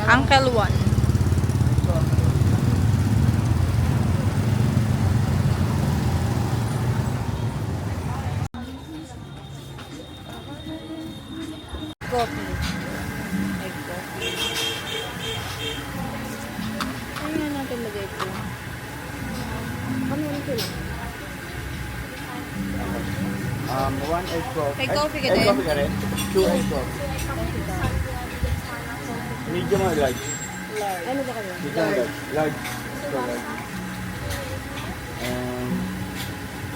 Uncle One. Coffee. Egg coffee. Ano nga natin lagay po? Ano ito lang? One egg coffee. Egg coffee ka Egg din? coffee ka rin? Two egg coffee. Medium or large? Large. Ano ba kayo? Medium or large? Large. So large. And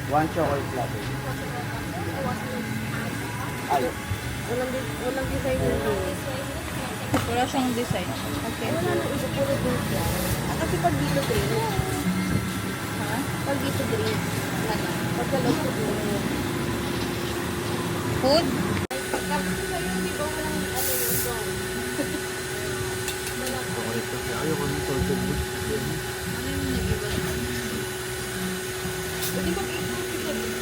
one chocolate latte. Ay. Walang design na din. Wala siyang design. Okay. Wala nang isa puro drink yan. Kasi pag dito drink. Ha? Pag dito drink. Ano? Pag sa loob ko drink. Food? Kapag sa'yo, hindi ba walang ano yung song? Chocolate coffee. Ayaw ko ng salted food. Ano yung nag-iba naman? Pwede mag-i-coffee ka rin.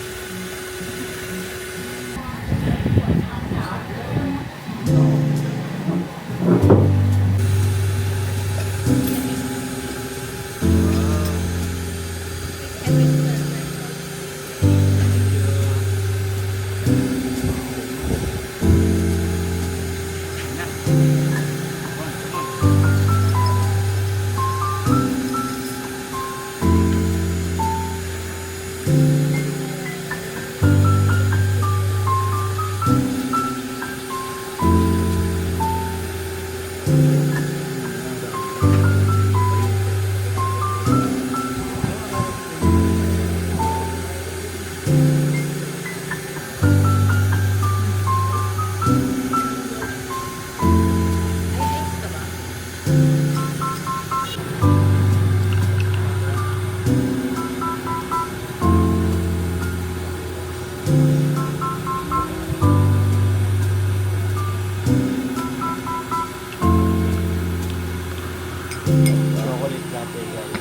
Chocolate latte guys.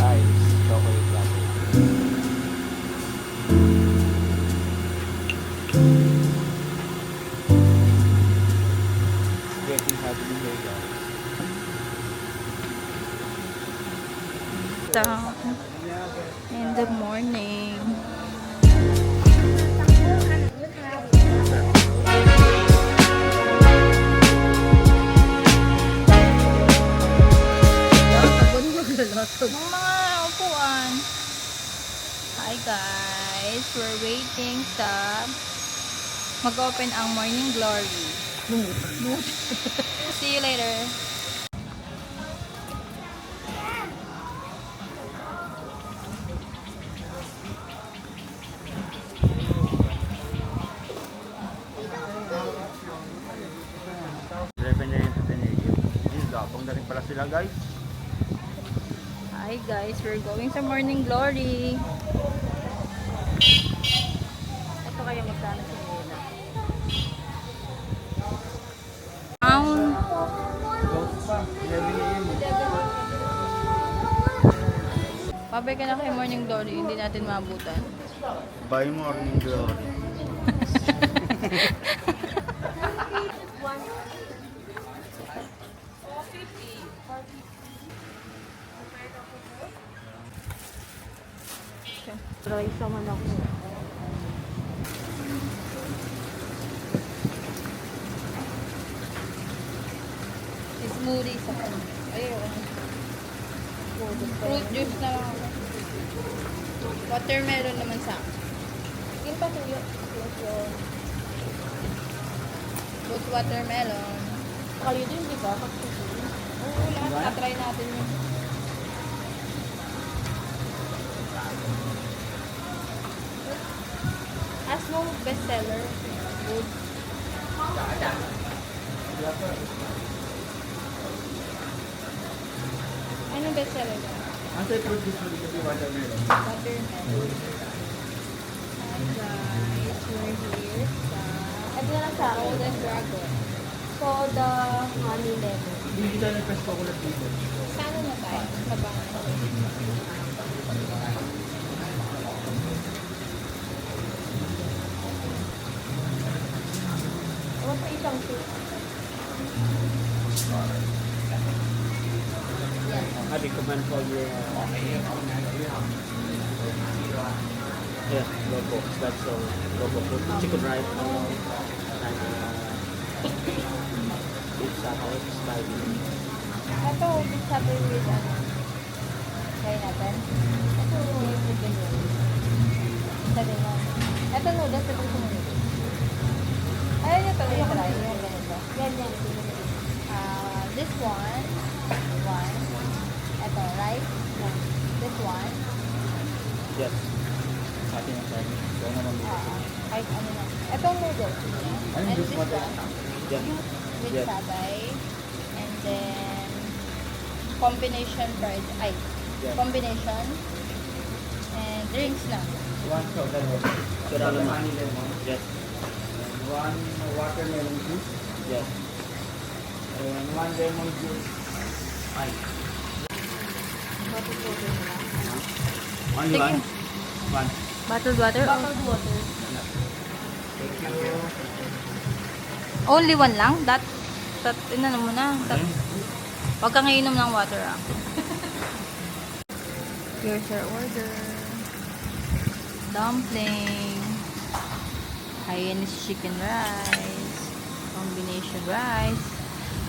Ice chocolate latte. Getting happy here guys. In the morning. Yung mga upuan. Hi guys, we're waiting sa mag-open ang Morning Glory. See you later. Gapang na rin pala sila guys. Hi guys, we're going sa Morning Glory. Ito kaya magkano sa nila? Pound. Pabay ka na kay Morning Glory, hindi natin maabutan. Bye Morning Glory. Try sa manok. Smoothie sa kanila. Ayun. Fruit juice na lang ako. Watermelon naman sa akin. Yung patuyo. Fruit watermelon. Kayo din, di ba? Oo, lahat. Na-try natin yun. As mo bestseller. Good. Anong bestseller ka? Ang say fruit juice mo dito watermelon. Watermelon. Hi guys, we're here sa... Ito na lang sa Golden Dragon. Soda, honey lemon. Hindi tayo nag-press coconut dito. Saan na tayo? Sa bangko. Wala pa isang soup. Yan. I recommend for you. Yes, logo. That's all. Logo food. Chicken rice. And beef satay. Spicy. Ito, sabi with ano. Try natin. Ito, chicken roll. Sabi mo. Ito noodles, ito sa noodles. Ayaw niyo pala yung try. Yung ganito. Ganyan. This one. Ito, rice. This one. Yes. Atin ang sabi. So, naman dito. Kahit ano na. Itong noodles. Ano yung juice mo din? Yes. With Yes. sabay. And then, combination fried. Ay, Yes. combination. And drinks lang. One soda lemon. Soda lemon. Honey lemon. Yes. And one watermelon juice. Yes. And one lemon juice. Only Sige. one. One. Bottled water? Bottled water. Thank you. Only one lang? Inano mo na. Huwag kang iinom ng water ah. Here's your order. Dumpling. Hainanese chicken rice. Combination rice.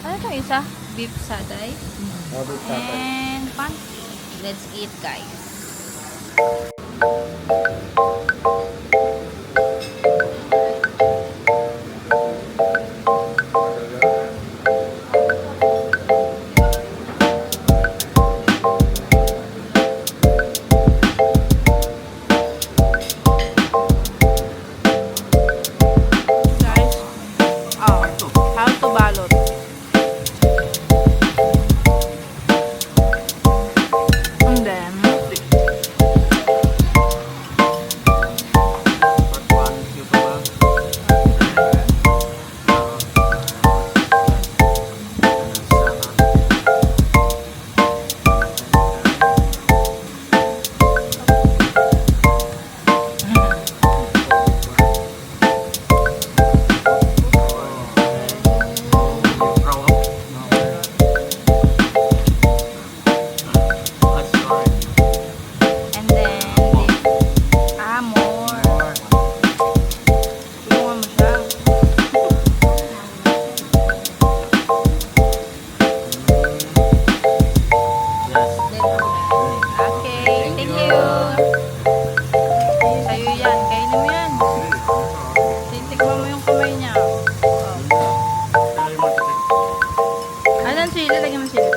Ano itong isa? Beef satay. Double satay. And pan. Let's eat, guys. Guys, how to balot. And then, and then, more. Tulungan mo siya. Okay, thank you. Sa'yo yan. Kainin mo yan. Titikman mo yung kamay niya. Anong sili? Lagyan mo sili.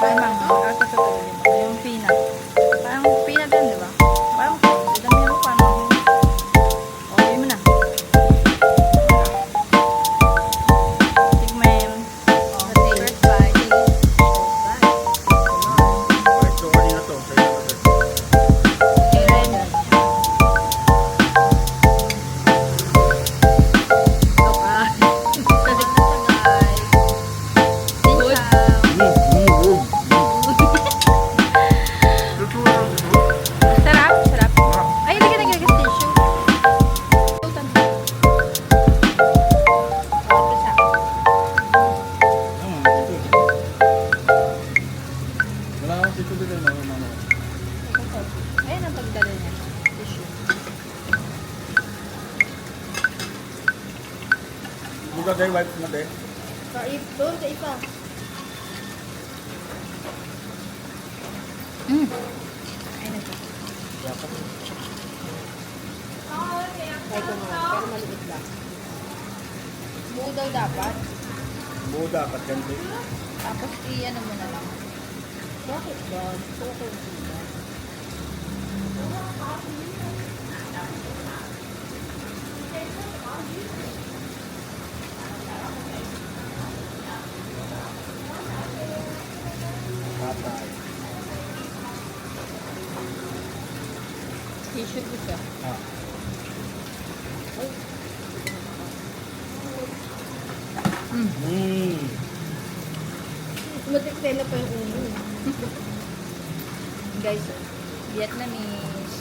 Ay, mama. Asa sa tuloy. Yung peanut. Parang peanut yan, di ba? Parang dami mo parang. Okay mo na. Tignan. First bite. First order na to. Sa'yo na to. Okay, ready. Sarap, sarap. Ay, lagyan na gagas tissue. Wala akong dito din. Mama. Ayun ang pagdala niya. Tissue. Buka kayo wipes na din. Doon sa isa. Ayun na siya. Kahit ano, pero maliit lang. Buo daw dapat. Buo dapat ganito. Tapos i-ano mo na lang. Bakit ba? Gusto ko yung sila. Patay. Tissue ko siya. Ah. Matikstela pa yung ulo. Guys, Vietnamese.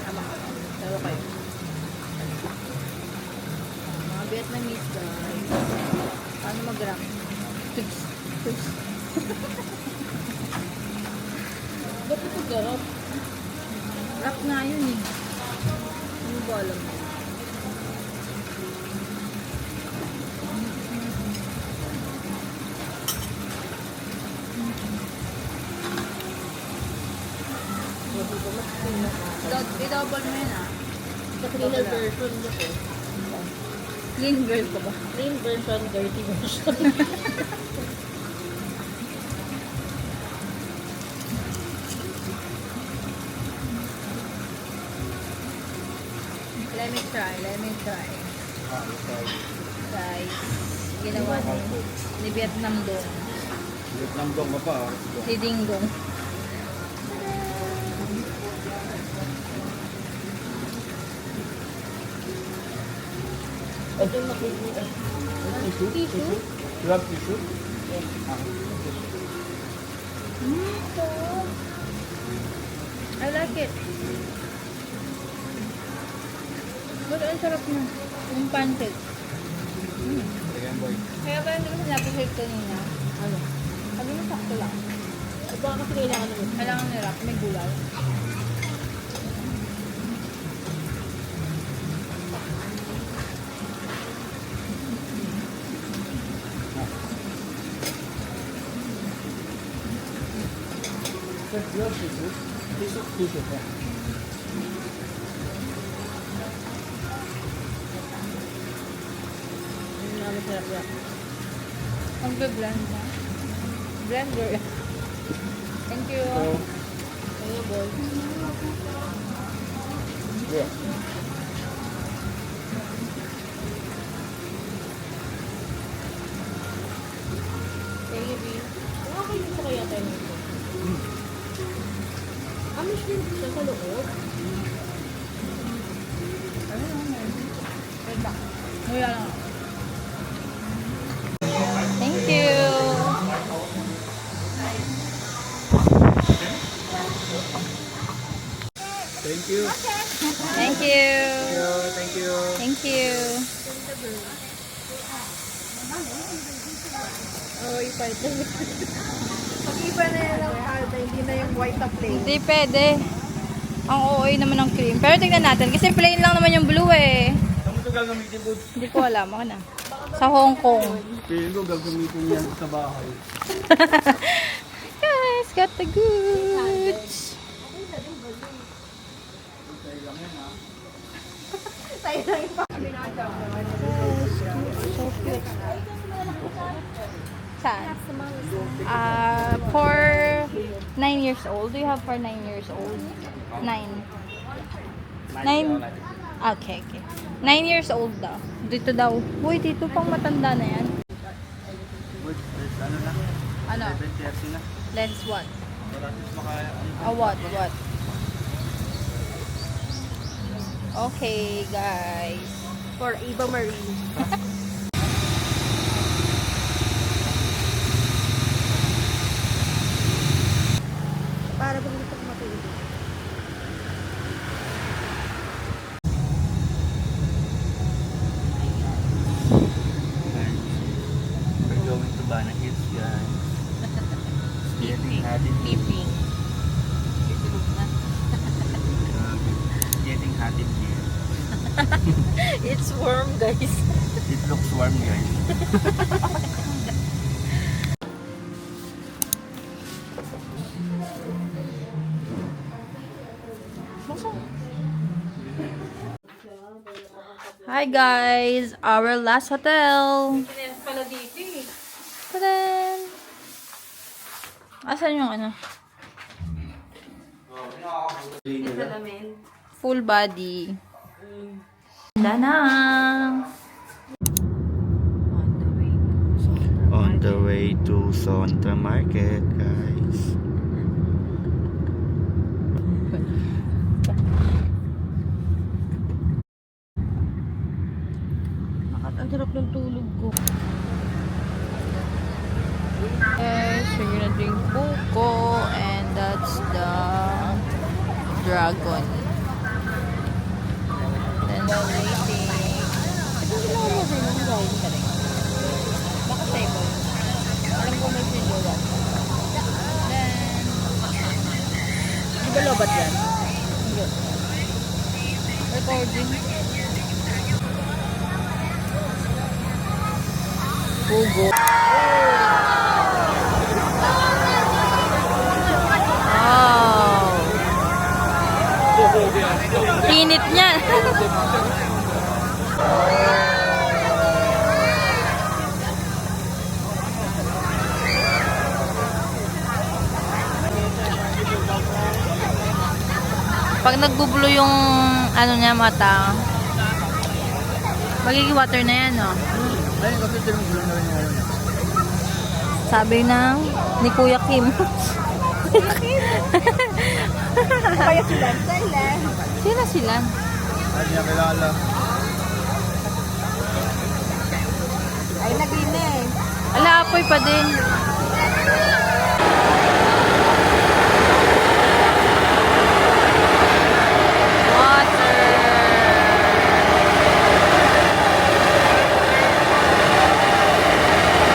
Tama ka. Dalawa kayo. Mga Vietnamese guys. Paano mag-wrap? Tips. Tips. Ba't ito garap? Wrap nga yun eh. Ano ba alam mo? Ba't ito mas pinaka? I-double mo yun ah. Sa cleaner version niya ko. Clean girl ko ba? Clean version, dirty version. Let me try. Ah, ito. Guys, ginawa ni Vietnam Dong. Vietnam dong ka pa. Si Ding Dong. Ito yung makikita. Tissue? Tissue? You have tissue? Ah. I like it. But ang sarap na. Yung pancake. Ayan, boy. Kaya ba hindi mo sinabi sa'yo kanina? Ano? Sabi mo sakto lang. Baka kasi kailangan naman. Kailangan nila. May gulay. Sir, you have tissue? Tissue? Tissue, yeah. Ano namin sarap yan. Mag-blend na. Blender. Thank you. So, Ano boy? yeah. Baby. Okay din sa kaya tayo nito. Amish din siya sa loob. Ano lang. Wait back. Nguya lang ako. Thank you. Thank you. Thank you. Thank you. Thank you. Oh, ipa ito. Pag-iba na yan ang palda, hindi na yung white na plain. Hindi pwede. Ang OA naman ng cream. Pero tignan natin. Kasi plain lang naman yung blue eh. Saan mo ito gagamitin po? Hindi ko alam. Ako na. Sa Hong Kong. Pili ko gagamitin yan sa bahay. Guys, got the goods. So cute. Saan? For 9 years old. Do you have for 9 years old? 9. 9? Okay, okay. 9 years old daw. Dito daw. Uy, dito pang matanda na yan. Ano na? Ano? 7:30 na. Lens what? Para at least makaya. What? Okay, guys. For Eva Marie. Para bumili ko matulog. We're going to Bana Hills, guys. Getting hot in here. Peeping. Getting hot in here. It's warm, guys. It looks warm, guys. Hi, guys. Our last hotel. Pinens pala dito eh. Ta-da! Asan yung ano? Salamin. Full body. Ganda na! On the way to Sontra Market, guys. Ang sarap ng tulog ko. Yes, we're gonna drink buko and that's the dragon. Then we're waiting. Ito yung mga mo rin. Balobat yan. Recording. Pugo. Wow. Init niya. Pag nagbubulo yung ano niya mata, magiging water na yan, no? Ayun, kasi tinong-gulo na rin yung ano. Sabi ng ni Kuya Kim. Kaya sila. Silent. Sino sila? Ay, niya kilala. Ay, naginig. Ala, apoy pa din.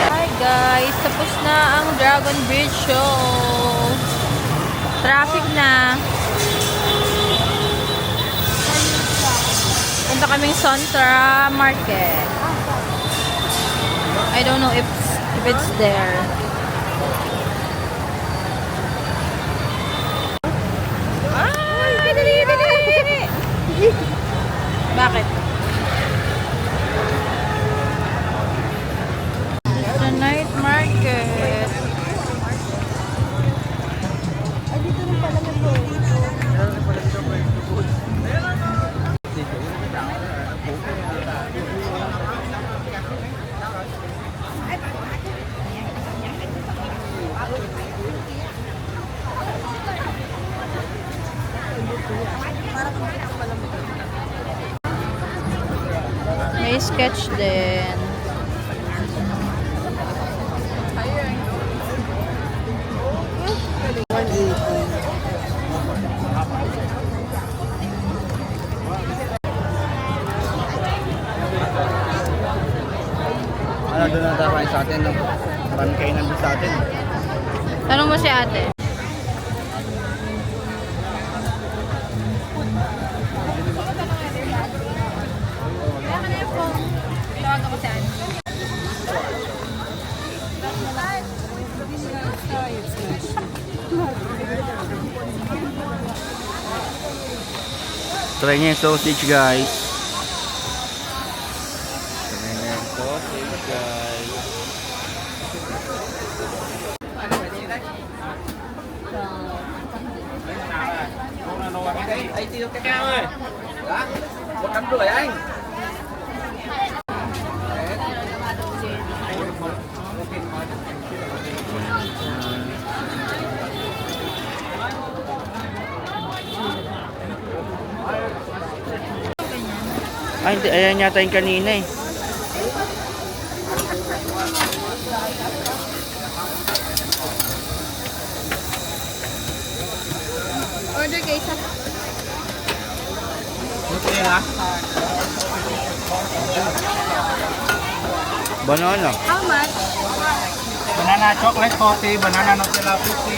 Hi guys, tapos na ang Dragon Bridge show. Traffic na. Punta kaming Sontra Market. I don't know if it's there. Ay, dali. Bakit? The night market. Ay, dito rin pala may dito. May sketch din. Ano, doon na tayo kain sa atin, no? Marami kainan doon sa atin. Tanong mo si ate. Tawagan ko si ate. Try niya yung sausage, guys. Try niya yung sausage, guys. Ay, tiyo ka ka, ơi. Hả? Một trăm rưỡi anh. Ay, hindi. Ayan yata yung kanina eh. Order kay isa. Nutella? Banana. How much? Banana chocolate 40, banana Nutella 50.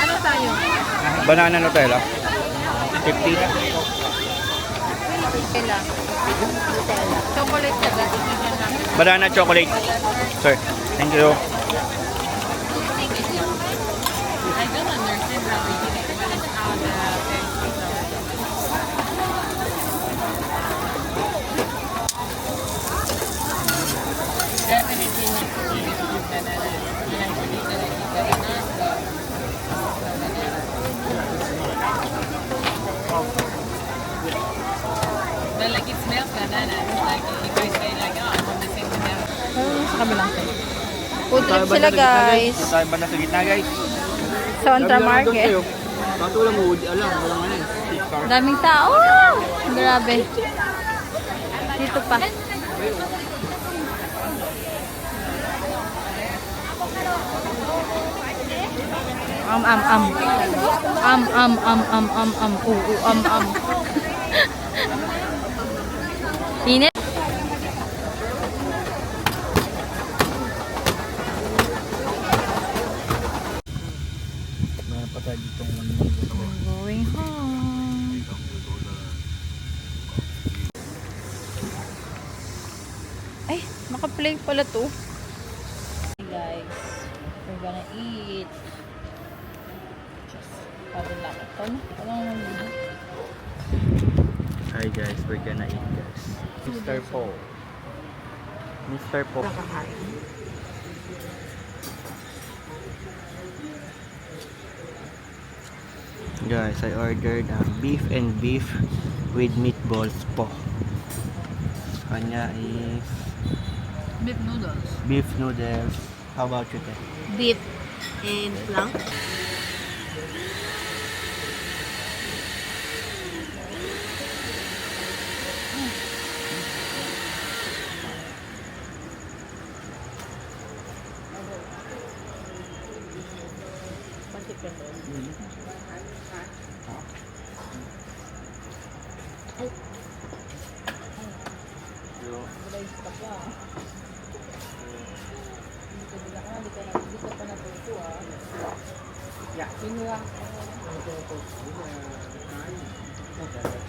Ano tayo? Banana Nutella. 50. Nutella. Chocolate na ba? Banana chocolate. Sir, thank you. I don't understand how they did it. How the definitely not to eat with banana. But like it smells banana. Like you guys say like, oh, I'm on the same banana. Sa kabilang side. Food trip sila guys. Tayo ba na sa gitna, guys? Sontra Market. Bato lang mo, alam, walang ano eh. Daming tao. Grabe. Dito pa. Init. Meron pa tayo dito Naka-play pala to. Hey guys, we're gonna eat. Just, padalaki to na. Walang nandito. Hi guys, we're gonna eat guys. Mr. Po. Mr. Po. Guys, I ordered beef and beef with meatballs po. Kanya is Beef noodles. beef noodles. How about you, Te? Beef and plank.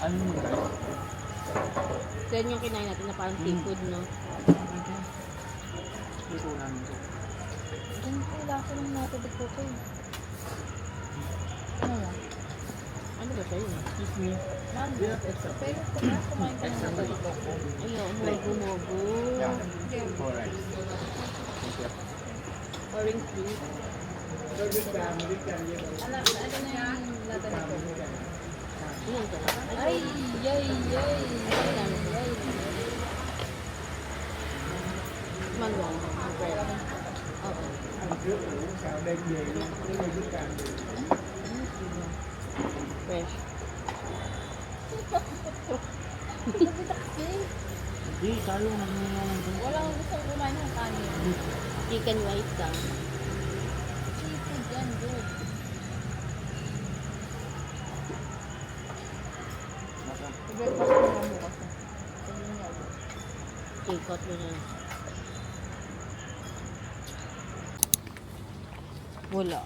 Ano mo guys? So, yan yung kinain natin na parang seafood, no? Ito lang ito. Wala ko lang natubig ko ko. Ano lang? Ano ba siya yun? Excuse me. Pero kumain ka na natubig ko. Ayun, mogo-mogo. Alright. Orange juice. Ano na yung lata na ko? Ayan ka lang. Ay, yay, yay. Ay, lang. Manual. Bread. Oo. Fresh. Hindi, tayo nagmamalang doon. Walang gusto kumain ng kanin. Chicken white ka. Seafood yan, good. I-breakfast mo lang bukas. Sabi niya, Take out mo na. wala.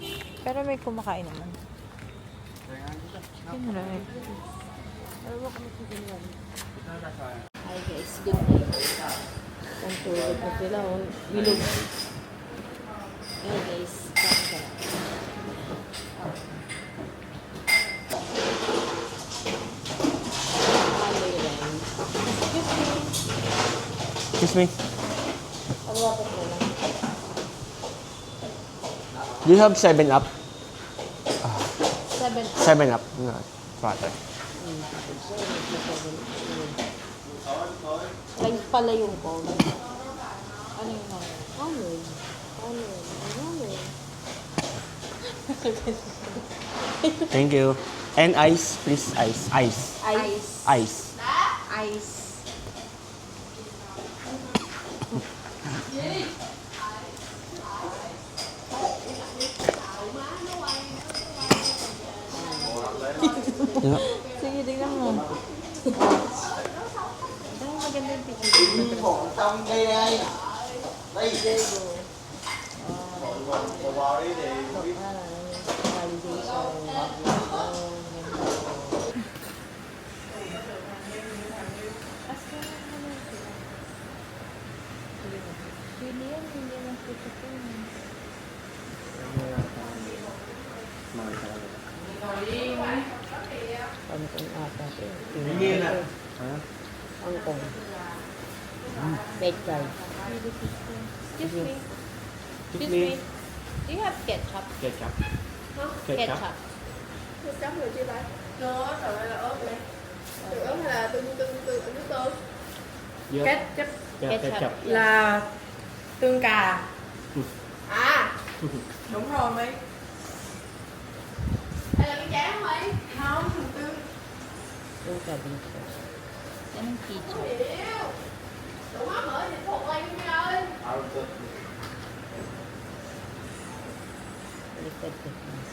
Pero may kumakain naman. Sino rin? Hi guys, good night. Ang tulog na sila, oh. Bilog. Ayan guys, kaka. Excuse me. Ang wapat mo lang. Do you have 7-Up? 7. 7-Up. No, water. Like pala yung phone. Ano yung mga? Almond. Almond. Almond. Thank you. And ice, please. Ice. Ice. Ice. Ice. Ice. Yeah. Sige, tingnan mo. Ang maganda yung picture. Pili yan, hindi lang puso ko. Angkong ata siya. Hindi na. Angkong. Baked fries. Excuse me. Excuse me. Do you have ketchup? Ketchup. Ketchup. Chấm rồi chưa ta? Có, trời ơi là ớt này. Từ ớt hay là từ nước tôm? Yeah. Ketchup Yeah, ketchup. là tương cà. À, đúng rồi mấy. Hay là cái cháo mấy? Không, tương. Tương cà bình thường. Yan ang ketchup. Đủ má mỡ thì thuộc lên đi ơi. Liquid thickness.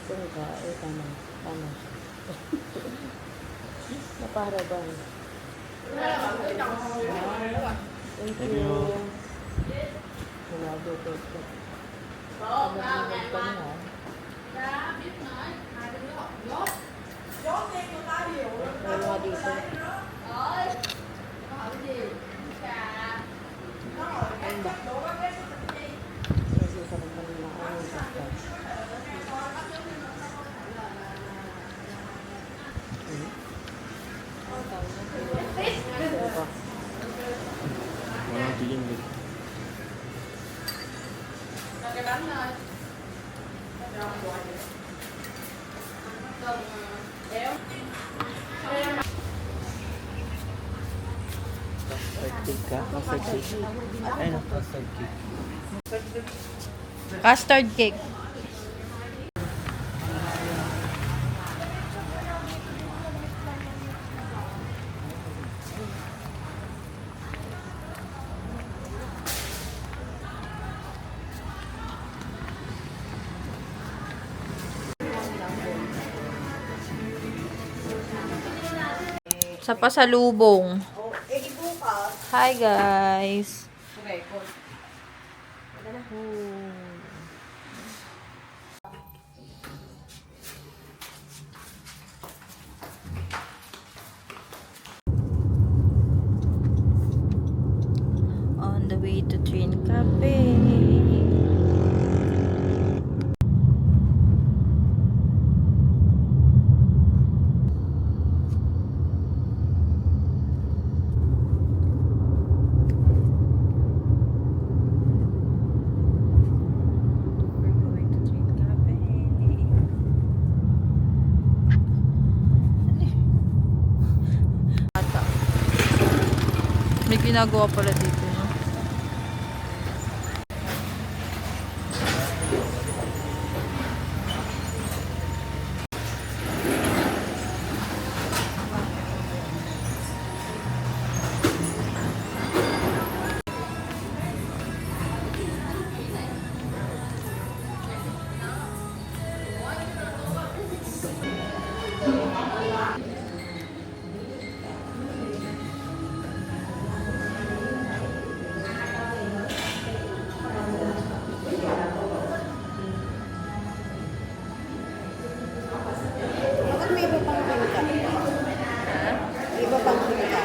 Tương cà, tama. Tama. Napaharabang. Thank you. Ronaldo ketchup. Wala dito. ba? Kasi sarap pa rin ako ng custard. Walang tingin din. Custard cake ka? Custard cake. Ayun, custard cake. Custard cake. Sa pasalubong. Hi guys. On the way to Train Cafe. We're going to Train Cafe. Ata. May ginagawa pala dito, no? Bakit may iba pang pinka? May iba pang pinka.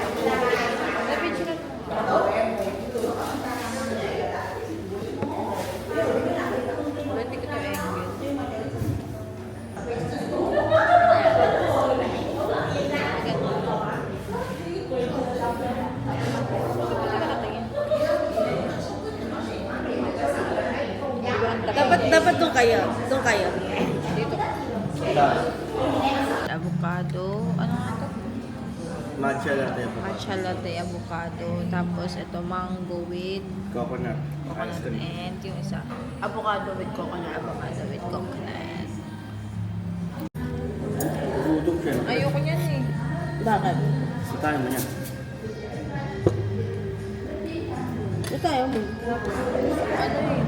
Dapat doon kayo. Doon kayo. Avocado. Ano nga to? Matcha latte po. Matcha latte, avocado. Tapos ito mango with Coconut. Ice coconut cream. and yung isa. Avocado with coconut. Avocado with coconut. Gutom siya. Ayoko niyan eh. Bakit? Sitahin mo niya. Ito ayaw mo. Ano eh.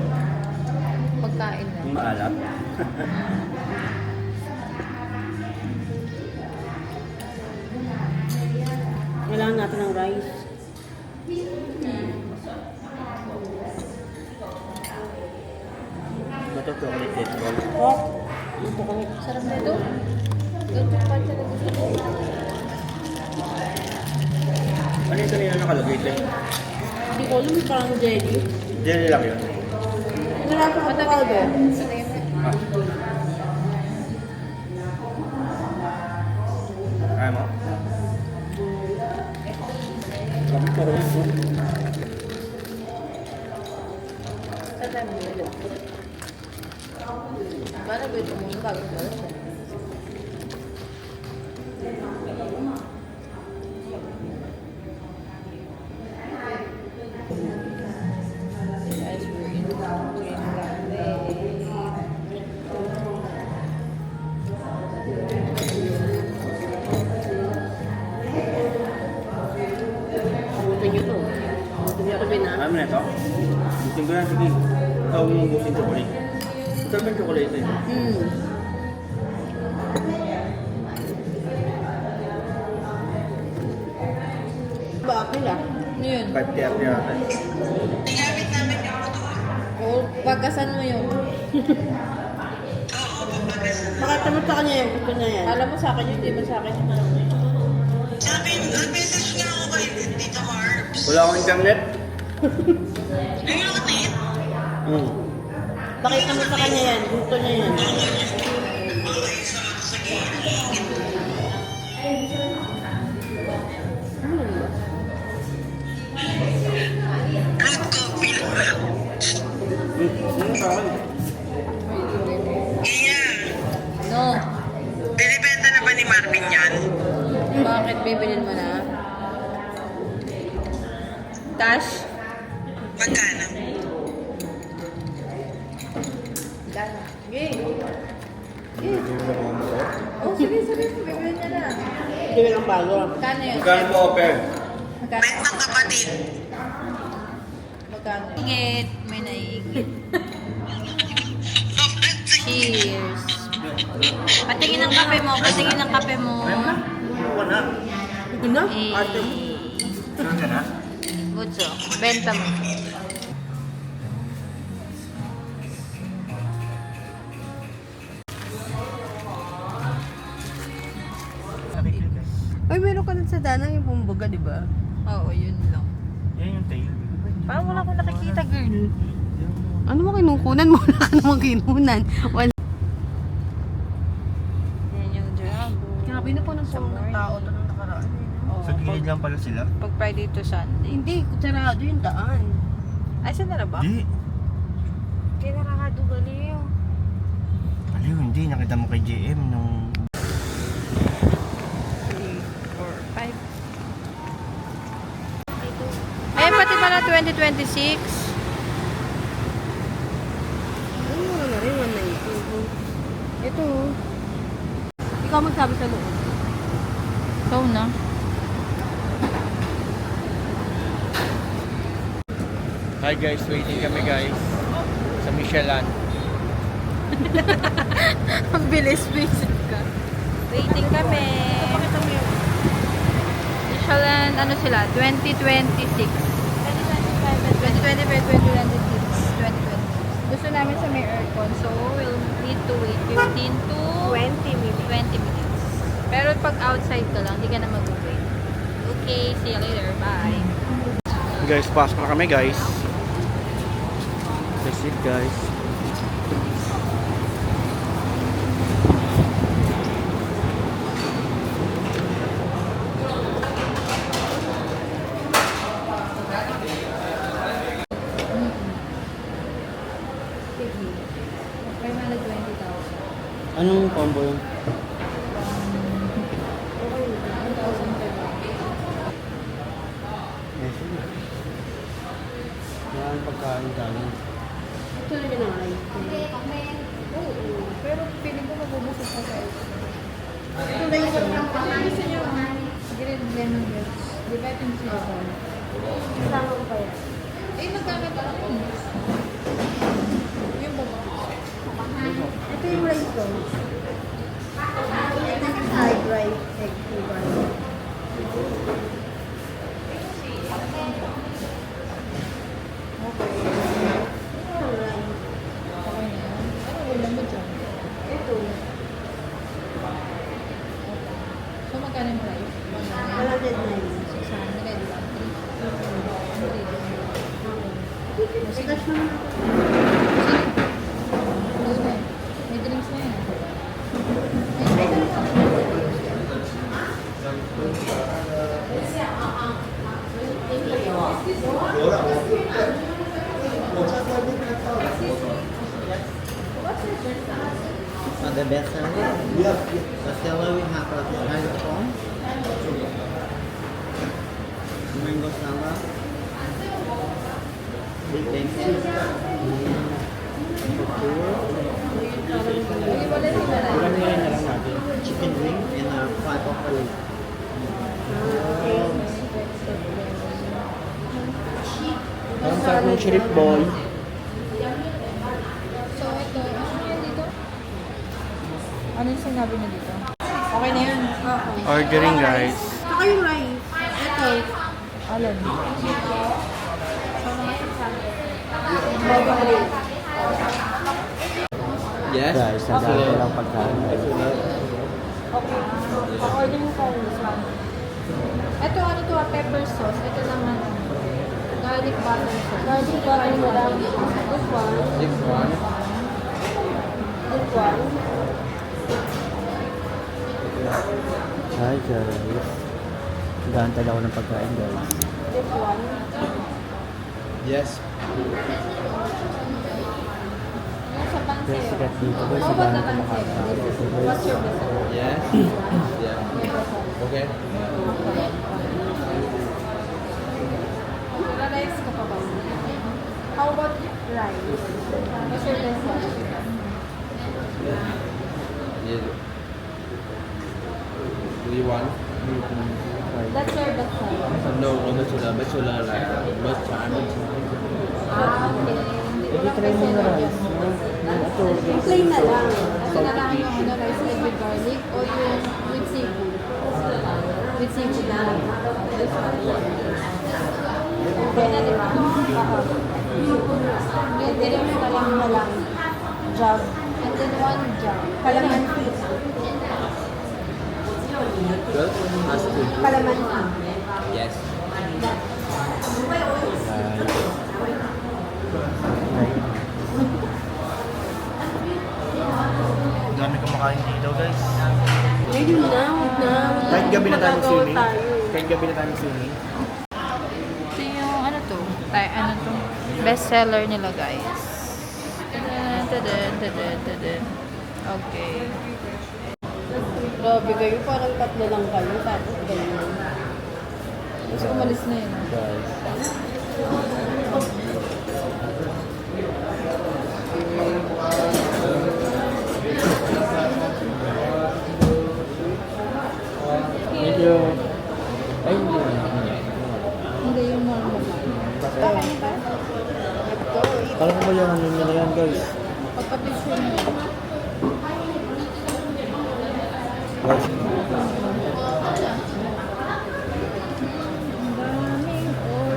Pagkain na. Yung maalat. Kailangan natin ng rice. Ito chocolate cake roll. Pork. Ito kami. Sarap na ito. Ganito pa siya na gusto ko. Ano yung kanina nakalagay ito? Hindi ko alam, parang jelly. Jelly lang yun. Wala sa avocado. Ah. Kaya mo? Kami parang ito. Saan tayo mo? Paano ba ito muna bago ba siya? Guys, we're in Train Abutin nyo to. Abutin nyo kami na. Alam mo na ito? Busin ko yan. Sige. Ikaw mo busin chocolate. Ito yung chocolate eh. Ba, apil ah. Ano yun? 5:30 yata. O, pagkasan mo yun. Pakita mo sa kanya yung gusto niya yan. Alam mo sa akin yun, di ba sa akin yun? Wala akong internet. Pakita mo sa kanya yan. Gusto niya yan. No. Binibenta na ba ni Marvin yan? Bakit bibilin mo na? Cash? Magkano? Gana. Sige. Oh, sige, bibilin niya na. Hindi ka lang bago. Magkano yun? Magkano po offer? Magkano? Bentang kapatid. Magkano? Igit. May naiigit. Cheers. Patingin ng kape mo. Patingin ng kape mo. Wala. Hindi na. Eh, Arte mo. Saan ka na? Butso. Benta mo. Ay, meron ka nun sa danang yung bumbaga, di ba? Oo, yun lang. Yan yung tail. Parang wala akong nakikita, girl. Ano mo kinukunan mo? Wala ka namang kinunan. Wala. Yan yung dragon. Grabe na po ng ng tao doon ang nakaraan. Oo, Sa gilid lang pala sila? pag Friday to Sunday. Hindi, sarado yung daan. Ay, saan na ba? Hindi. Kaya nakakado galiw. Aliw, hindi. Nakita mo kay JM nung... 3, 4, 5. Ay, pati ba na 2026? Ano mo na rin, 190. Ito. Ikaw magsabi sa loob. Ikaw na. Hi guys, waiting kami guys. Sa Michelin. Ang bilis-bilis ka. Waiting kami. Pakita mo yung Michelin, ano sila? 2026. 2025, 2026, 2020. Gusto namin sa may aircon, so we'll need to wait 15 to 20 minutes. 20 minutes. Pero pag outside ka lang, hindi ka na mag-wait. Okay, see you later. Bye. Guys, pasok na kami guys. That's it guys. May mga 20,000. Anong combo yun? Yes, sige. Yan pagkain galing. Ito na yun ang light. Oo, pero feeling ko mabubusog pa sa ito. Ito na yun. Gusto nyo, grilled lemon grapes. Di ba ito yung sinasabi? Kasama ko pa yan. Eh, magkano ba ako? Yung baba. Ito yung rice ko. Ito yung fried rice, egg flavor. Okay na yan. Ano ulam mo dyan? Ito. So, magkano yung price? 190. 600, di ba? May cash naman ako. May drinks na yun. The best seller? Yes. The seller we have a hydrophone, mango salad, big bacon, Ulan nila na lang natin. chicken wing, and a fried broccoli. Ang sarap ng shrimp boy. So, ito. Ano yan dito? Ano yung sinabi niya dito? Okay na yun. Ordering guys. Saka yung rice. Ito. Alam. Yes. Guys, ang dami ko lang pagkain. Okay. Order mo pa this one. Ito, ano to, pepper sauce. Ito naman. Garlic butter, sir. Garlic butter, madam. This one. This one. This one. Hi guys. Gantad ako ng pagkain guys. This one. Yes. Yung sa pan Guys, sa'yo. sikat dito guys. How about the Gantad pan makakain. sa'yo? What's your dessert? Yes. Yeah. Okay. Rice ka pa ba? How about rice? What's your dessert? Yeah. Do you want? That's your dessert. No, bachelor like first time. Ah, okay. Hindi ko lang try mo na rice. Yung plain na lang. Ano na lang yung ano, rice with garlic o yung with seafood? With seafood na lang. This one. Okay na, di ba? And then yung kalang na lang. Jug. And then one jug. Kalamansi. Good. That's good. Kalamansi. Yes. Dami kumakain dito guys. Ayun na, huwag na. Kahit gabi na tayo Magagawa swimming. tayo. Kahit gabi na tayo swimming. Ito yung ano to? Ano to? Best seller nila guys. Tadadadadadadadad. Okay. Grabe kayo, parang tatlo lang kayo, tapos ganyan. Gusto umalis na yun. Guys. Thank you. Ay, hindi na. Hindi yung normal. Kakain ba? Parang ko ba yung ano nila yan guys? Pagka-picture mo. Guys. Daming order.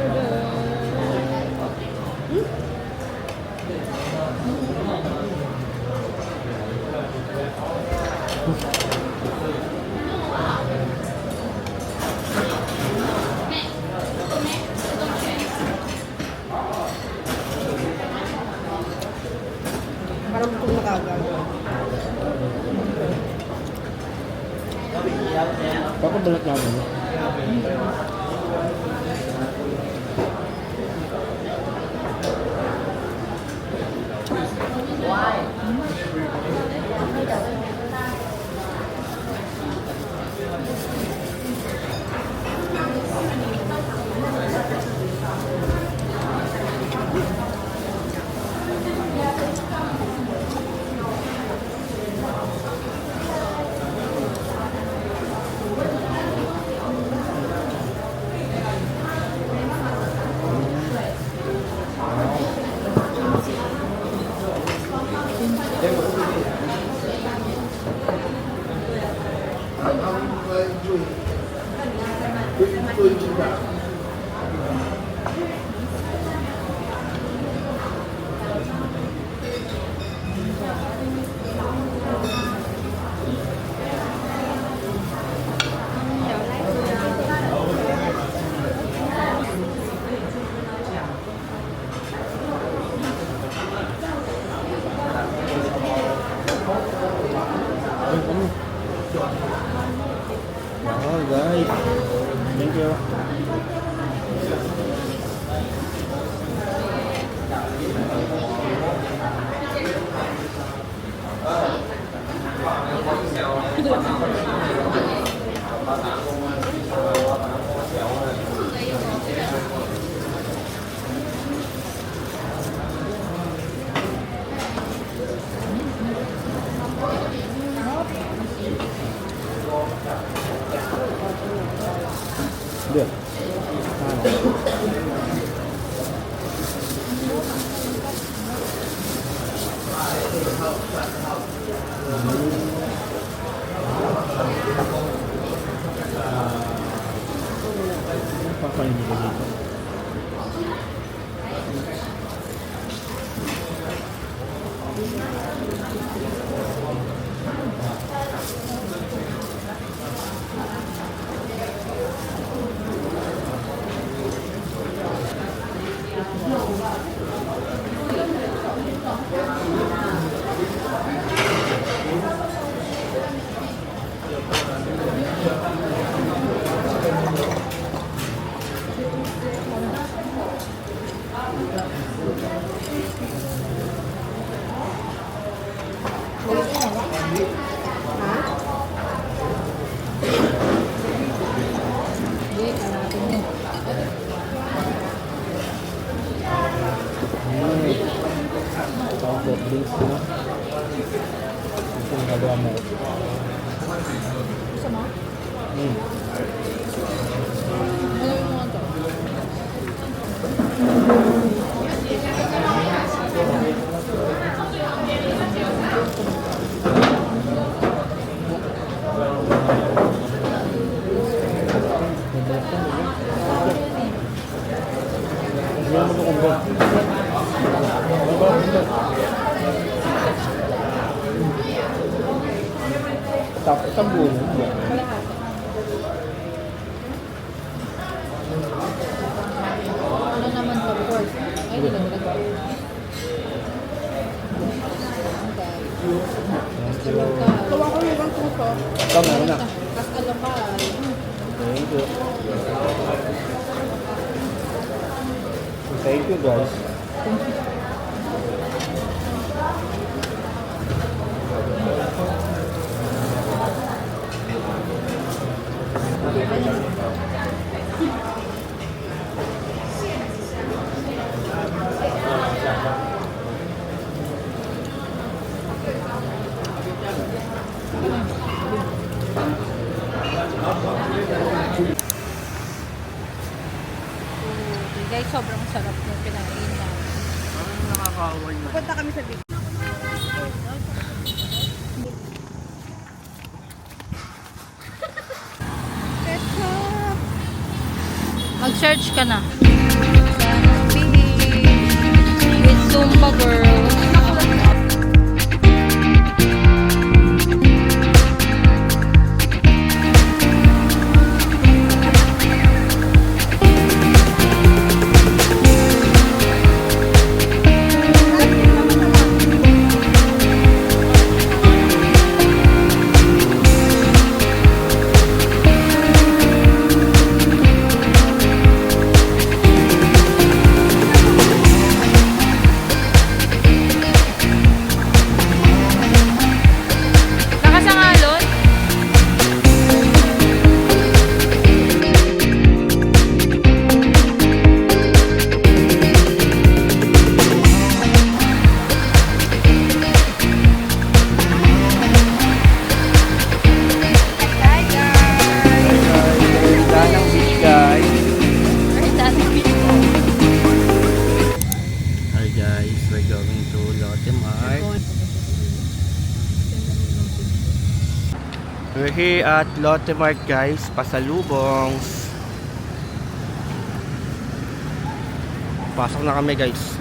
Parang kung nakagawa. Papabalat namin. Wow guys. Thank you. Được. Papain dito dito. soft drinks, no? Ito yung nagawa mo. Gusto mo? Hmm. Ano yung mga to? Hindi naman ito kumbol. Tapos isang buo mo. Ano naman to? Pork. Ay, hindi lang nilagay. Gawa ko yung ibang puso. Tama na. Tapos alakal. Thank you. Thank you guys. Guys, sobrang sarap yung pinain namin. Nakakaway na. Punta kami sa beach. Ketchup! Mag-search ka na. With Zumba Girls. Nakasangalon? Hi guys! Danang beach guys. Hi guys, we're going to Lotte Mart. We're here at Lotte Mart guys, pasalubongs. Pasok na kami guys.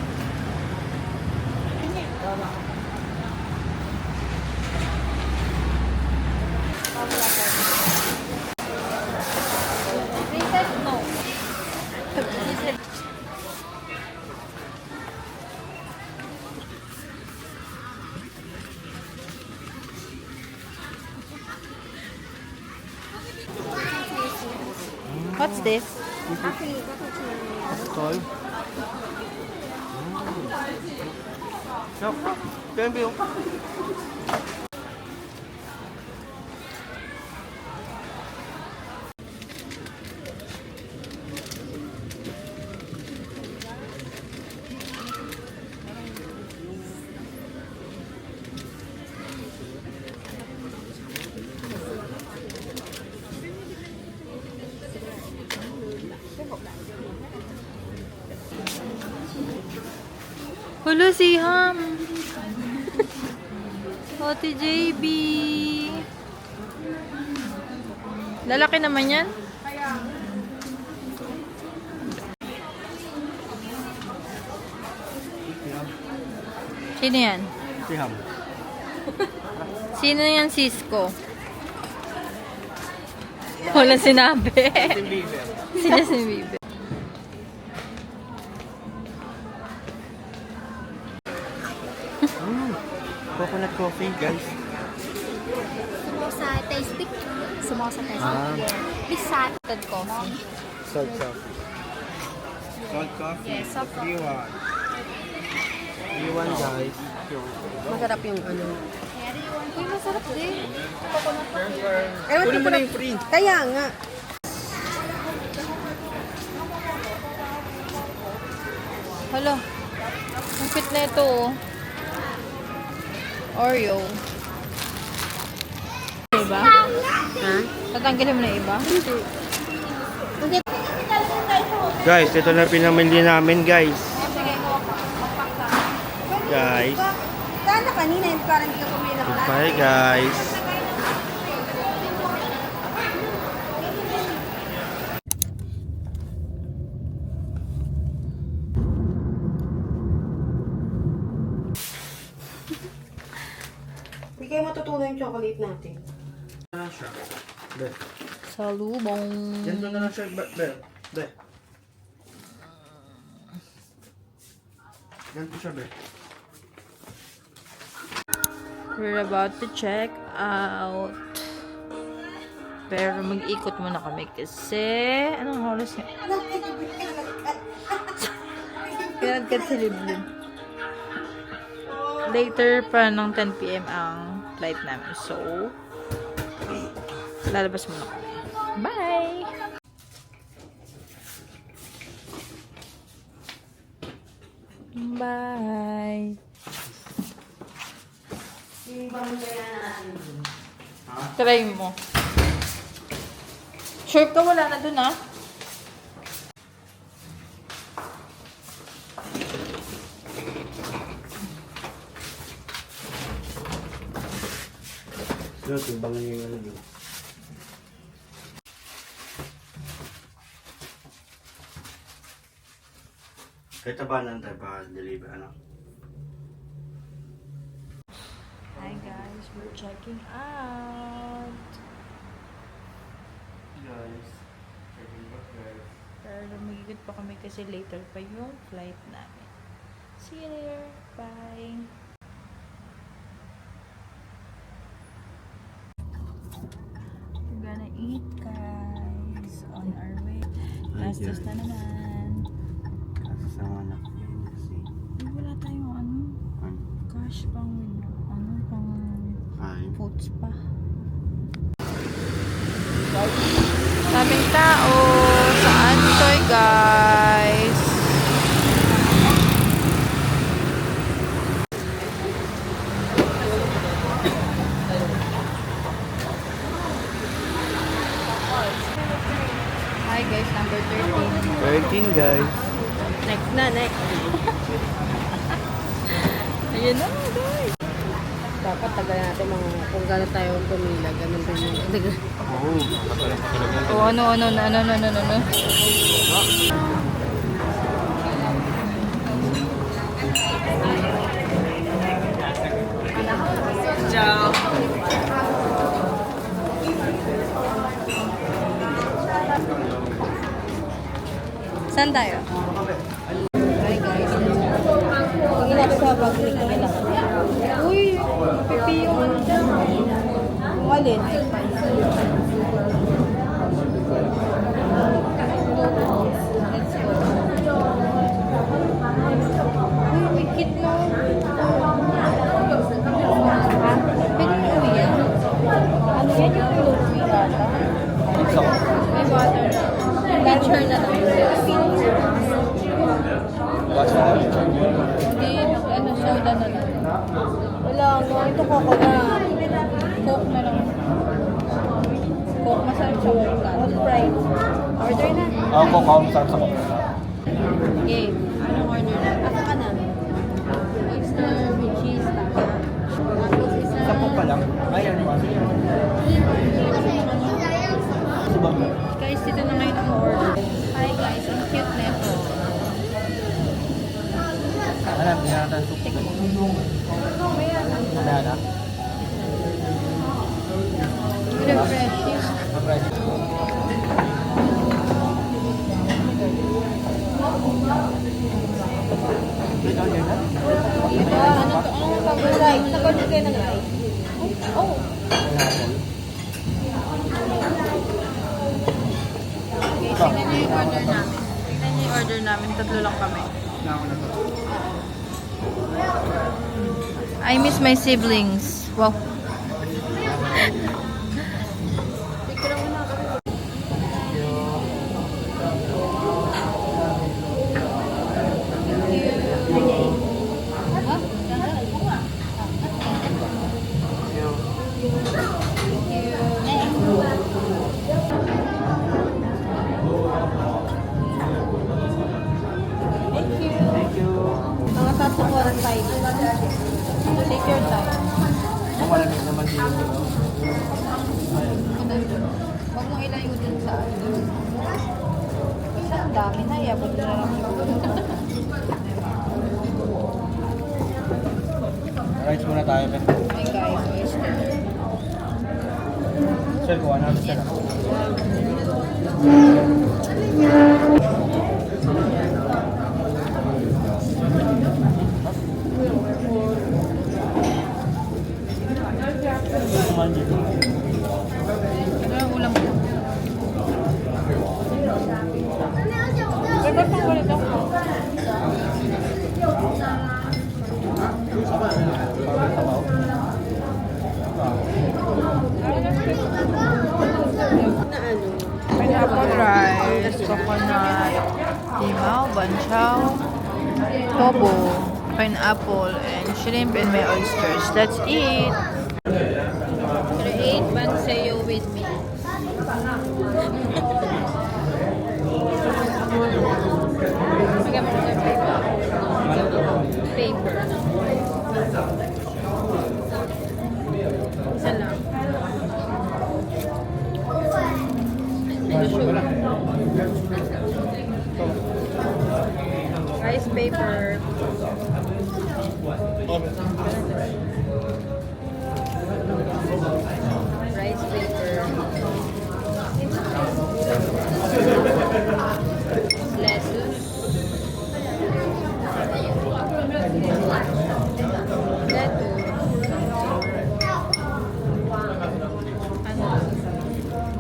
What's this? Tol. Yuk, ganyan ba yung? Hello, si Ham. Ate JB. Lalaki naman yan. Sino yan? Si Ham. Sino yan, Cisco? Wala sinabi. Sino si Bieber? Coconut coffee guys. Samosa taste stick. Samosa taste Ah. stick. Pizza. Ted coffee. Salt coffee. Salt coffee. Yes, salt coffee. Iwan. Iwan guys. Masarap yung ano. Uy, masarap din. Ewan Kunin ko mo na na yung free. Kaya nga. Hala. Ang fit na ito, oh. Oreo. Diba? Ha? Tatanggalin mo na iba? Guys, ito na pinamili namin guys. Guys. Saan na kanina? Parang hindi ka pumila pala. Bye guys. Hindi kayo matutunan yung chocolate natin. Ano siya? Be. Salubong. Ganito na lang siya, be. Be. Ganito siya, be. We're about to check out. Pero mag-ikot muna kami kasi... Anong oras nga? Pinagkat si Liblib. Later pa ng 10 PM ang flight namin. So, lalabas muna kami. Bye! Bye! Try mo. Sure ka wala na dun ah. Yo, timbangan niyo yung ano yun. Kahit tabanan tayo pa deliver, ano? Hi guys, we're checking out. Guys. Checking out guys. Pero magigit pa kami kasi later pa yung flight namin. See you later. Bye. We're gonna eat guys. On our way. Gastos na naman. Kasama na ko yun kasi. Wala tayong ano. Ano? Cash pang pang Ay. foods pa. Daming tao sa Antoy, guys. Hi guys, number 13. 13 guys. Next na, next. Ayun na, guys. Dapat tagal natin mga kung gano'n tayo pumila, ganun din yung Oo. Oh, ano. Ciao. Saan tayo? Hi guys. Tingin natin sa pag-click nila. Uy, pipi yung ano dyan. Kung alin? Let's go. Uy, wikit mo. Pwede mo uwi yan? Ano yan yung uwi ata? May water na. Picture na lang. Hindi, ano, soda na lang. Wala, no. Ito Coke na. Coke na lang. Coke, masarap sa Coke ka. What price? Order na. Ako, sarap sa ko. Okay. Anong order na? Asa ka na? Oyster with cheese. Tapos isa... Sapo pa lang. Ayan. Guys, dito na ngayon ang order. Hi guys, ang cute na ito. Alam, binatan suko. Banana. Refreshing. Diba? Ano to? Anong tawag? Rice. Nag-order kayo ng rice? Oh. Okay, tingnan niyo yung order namin. Tingnan niyo yung order namin. Tatlo lang kami. I miss my siblings. Wow. Inaya, ba't na lang yung Rice muna tayo, pe. Ay guys, oyster. Sir, kuha natin sir. Ano yung ulam ko? Ay, ba't pang ulit ako? Pineapple rice, coconut, limao, banchaw, tobo, pineapple, and shrimp and my oysters. That's it. Create banseo with me. Lagyan mo ko ng paper. Paper. Isa lang. Tissue. Rice paper. Rice paper. Lettuce.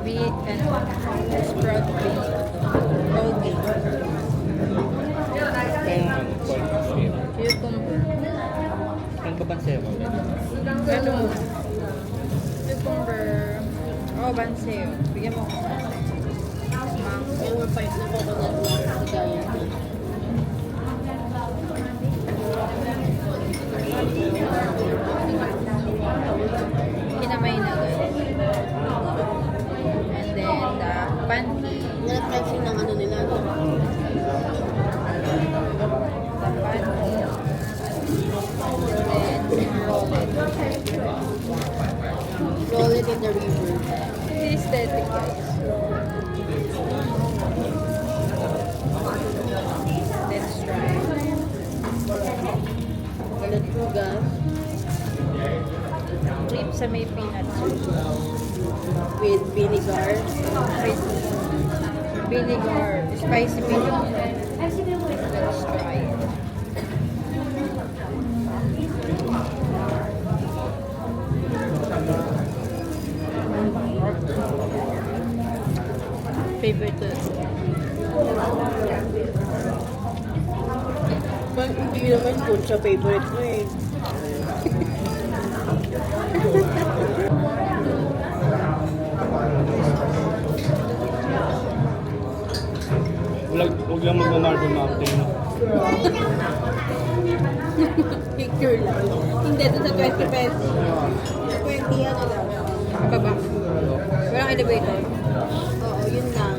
Beet and sprout bean. Whole bean. Cucumber. Ano ba banse mo? Ano? Cucumber. Oh, banseo. Bigyan mo ako sa Yung mga part na coconut na sigaya. kinamay na guys. And then the pancake. Na-flexing ng ano nila. No? The pancake. Then roll it. Roll it in the river. This is aesthetic guys. Let's try. Galat gas. Cream sa may peanuts. With vinegar. With vinegar. Spicy vinegar. Let's try it. Favorite to Pag hindi naman kung siya favorite ko eh. Huwag lang mag-Marble Mountain. No? Picture lang. Hindi, ito sa 20 pesos. Sa 20 ano lang. baba. Walang elevator. Oo, yun lang.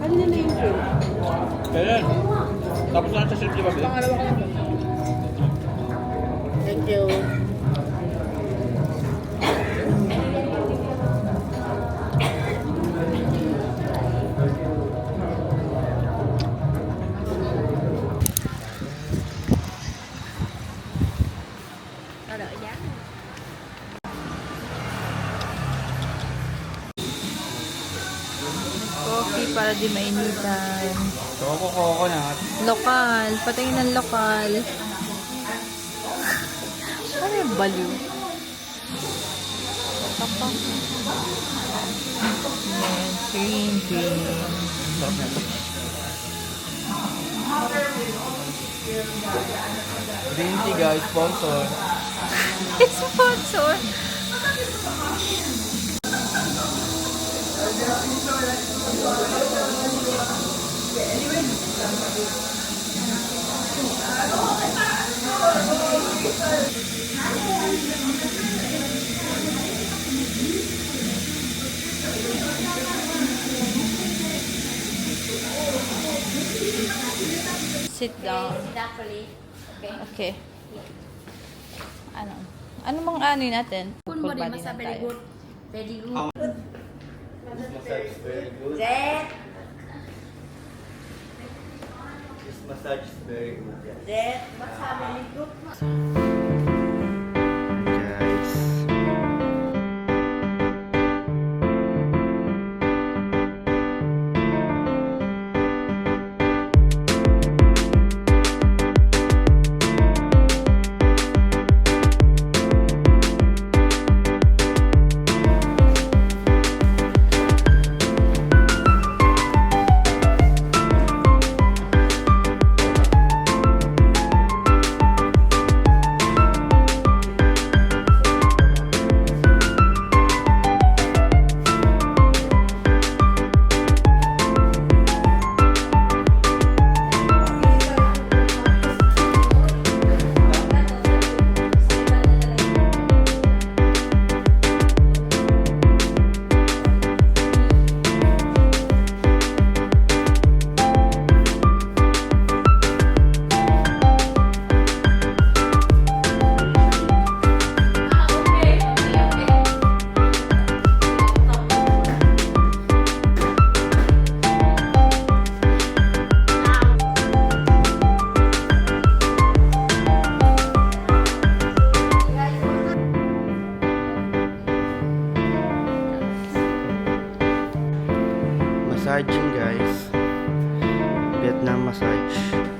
Ano na yung food? Kaya tapos na sa shrimp, di ba? Bill? Pangalawa ko lang. Thank you. Ano, yan? Coffee para di mainitan. Koko na. Lokal. Patingin ng lokal. Ano yung baliw? Tapang. Yes, green. Sarap na ito. Green tea guys, sponsor. Sponsor. Sit down. Okay. Ano? Ano bang ano natin? Kung mo Full rin body masa na very tayo. good. Very good. This massage is very good. Zed. This massage is very good. Yeah. Zed. Masa very good. Guys. Massaging guys. Vietnam massage.